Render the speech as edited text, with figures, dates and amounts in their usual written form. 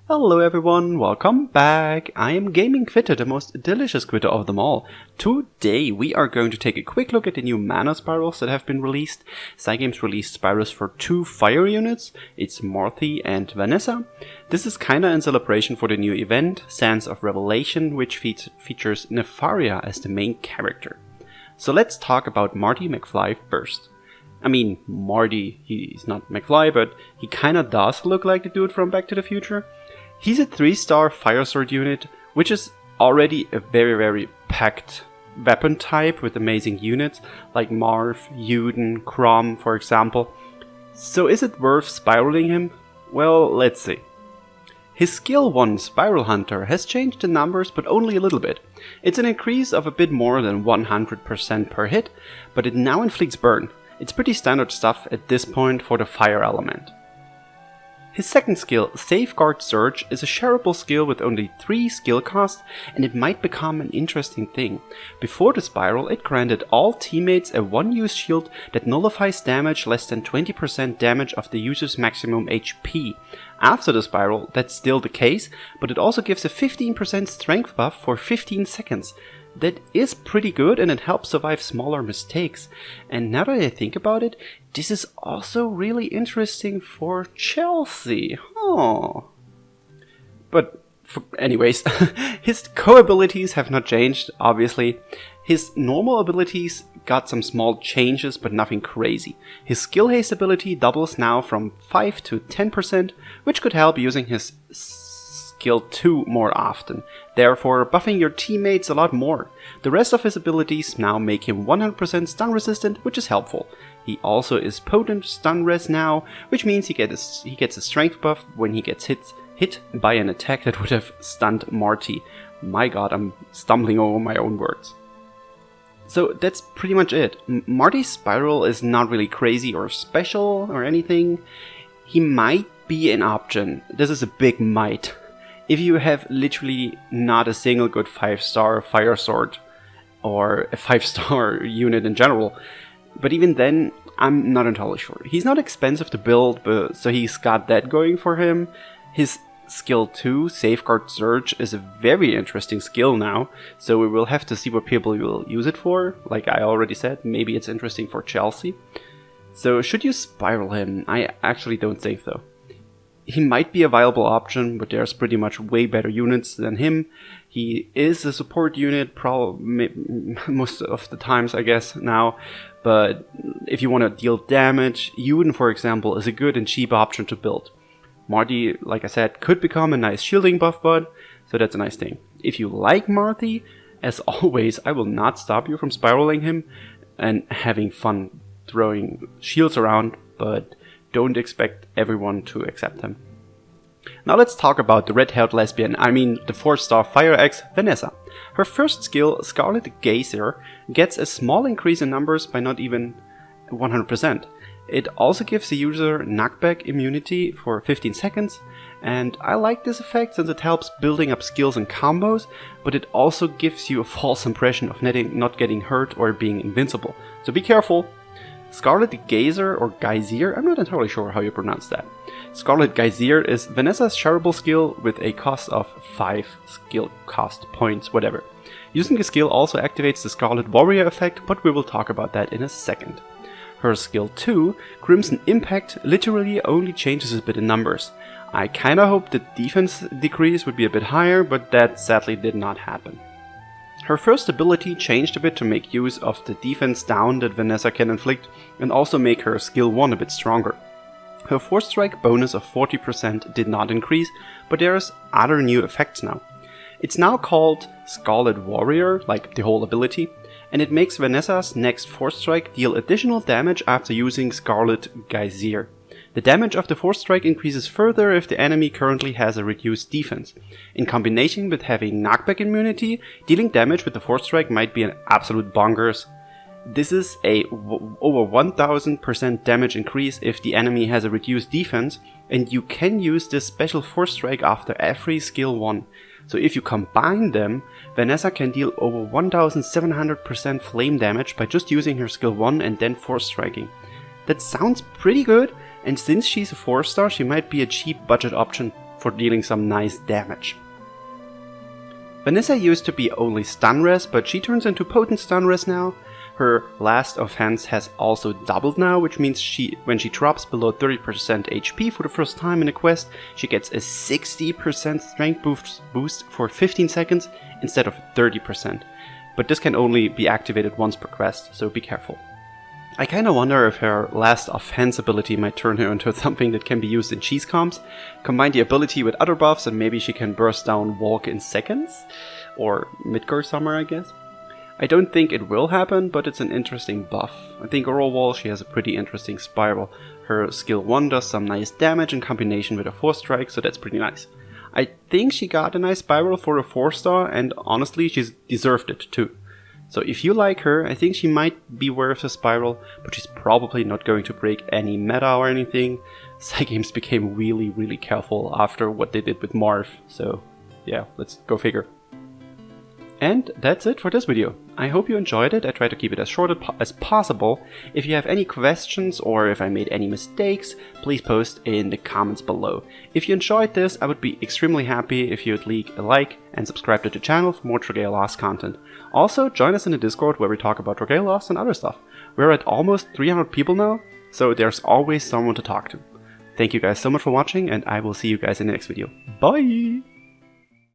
Hello everyone, welcome back. I am Gaming Quitter, the most delicious quitter of them all. Today we are going to take a quick look at the new mana spirals that have been released. Cygames released spirals for 2 fire units. It's Marty and Vanessa. This is kinda in celebration for the new event, Sands of Revelation, which features Nefaria as the main character. So let's talk about Marty McFly first. I mean, Marty, he's not McFly, but he kinda does look like the dude from Back to the Future. He's a 3-star fire sword unit, which is already a very packed weapon type with amazing units like Marv, Yuden, Crom, for example. So is it worth spiraling him? Well, let's see. His skill 1 Spiral Hunter has changed the numbers, but only a little bit. It's an increase of a bit more than 100% per hit, but it now inflicts burn. It's pretty standard stuff at this point for the fire element. His second skill, Safeguard Surge, is a shareable skill with only 3 skill cost, and it might become an interesting thing. Before the spiral, it granted all teammates a 1-use shield that nullifies damage less than 20% damage of the user's maximum HP. After the spiral, that's still the case, but it also gives a 15% strength buff for 15 seconds. That is pretty good, and it helps survive smaller mistakes. And now that I think about it, this is also really interesting for Chelsea. Oh. But anyways, his co-abilities have not changed, obviously. His normal abilities got some small changes, but nothing crazy. His skill haste ability doubles now from 5 to 10%, which could help using his skill 2 more often, therefore buffing your teammates a lot more. The rest of his abilities now make him 100% stun resistant, which is helpful. He also is potent stun res now, which means he gets a strength buff when he gets hit by an attack that would have stunned Marty. My god, I'm stumbling over my own words. So that's pretty much it. Marty's spiral is not really crazy or special or anything. He might be an option. This is a big might. If you have literally not a single good 5-star fire sword or a 5-star unit in general, but even then, I'm not entirely sure. He's not expensive to build, but so he's got that going for him. His skill 2, Safeguard Surge, is a very interesting skill now, so we will have to see what people will use it for. Like I already said, maybe it's interesting for Chelsea. So should you spiral him? I actually don't think so. He might be a viable option, but there's pretty much way better units than him. He is a support unit most of the times, I guess, now. But if you want to deal damage, Yuden, for example, is a good and cheap option to build. Marty, like I said, could become a nice shielding buff bud, so that's a nice thing. If you like Marty, as always, I will not stop you from spiraling him and having fun throwing shields around, but don't expect everyone to accept him. Now let's talk about the red-haired lesbian, the 4-star Fire Axe, Vanessa. Her first skill, Scarlet Geyser, gets a small increase in numbers by not even 100%. It also gives the user knockback immunity for 15 seconds, and I like this effect since it helps building up skills and combos, but it also gives you a false impression of not getting hurt or being invincible, so be careful. Scarlet Geyser or Geyser, I'm not entirely sure how you pronounce that. Scarlet Geyser is Vanessa's shareable skill with a cost of 5 skill cost points, whatever. Using the skill also activates the Scarlet Warrior effect, but we will talk about that in a second. Her skill 2, Crimson Impact, literally only changes a bit in numbers. I kinda hoped the defense decrease would be a bit higher, but that sadly did not happen. Her first ability changed a bit to make use of the defense down that Vanessa can inflict and also make her skill 1 a bit stronger. Her Force Strike bonus of 40% did not increase, but there's other new effects now. It's now called Scarlet Warrior, like the whole ability, and it makes Vanessa's next Force Strike deal additional damage after using Scarlet Geyser. The damage of the Force Strike increases further if the enemy currently has a reduced defense. In combination with having knockback immunity, dealing damage with the Force Strike might be an absolute bonkers. This is a over 1000% damage increase if the enemy has a reduced defense, and you can use this special Force Strike after every skill 1. So if you combine them, Vanessa can deal over 1700% flame damage by just using her skill 1 and then Force Striking. That sounds pretty good, and since she's a 4-star, she might be a cheap budget option for dealing some nice damage. Vanessa used to be only stun res, but she turns into potent stun res now. Her last offense has also doubled now, which means when she drops below 30% HP for the first time in a quest, she gets a 60% strength boost for 15 seconds instead of 30%. But this can only be activated once per quest, so be careful. I kinda wonder if her last offense ability might turn her into something that can be used in cheese comps. Combine the ability with other buffs and maybe she can burst down walk in seconds? Or Midgar Summer, I guess? I don't think it will happen, but it's an interesting buff. I think overall she has a pretty interesting spiral. Her skill 1 does some nice damage in combination with a 4 strike, so that's pretty nice. I think she got a nice spiral for a 4-star, and honestly she's deserved it too. So if you like her, I think she might be worth a spiral, but she's probably not going to break any meta or anything. Cygames became really careful after what they did with Marv, so yeah, let's go figure. And that's it for this video. I hope you enjoyed it. I tried to keep it as short as possible. If you have any questions or if I made any mistakes, please post in the comments below. If you enjoyed this, I would be extremely happy if you would leave a like and subscribe to the channel for more Dragalia Lost content. Also, join us in the Discord where we talk about Dragalia Lost and other stuff. We're at almost 300 people now, so there's always someone to talk to. Thank you guys so much for watching, and I will see you guys in the next video. Bye!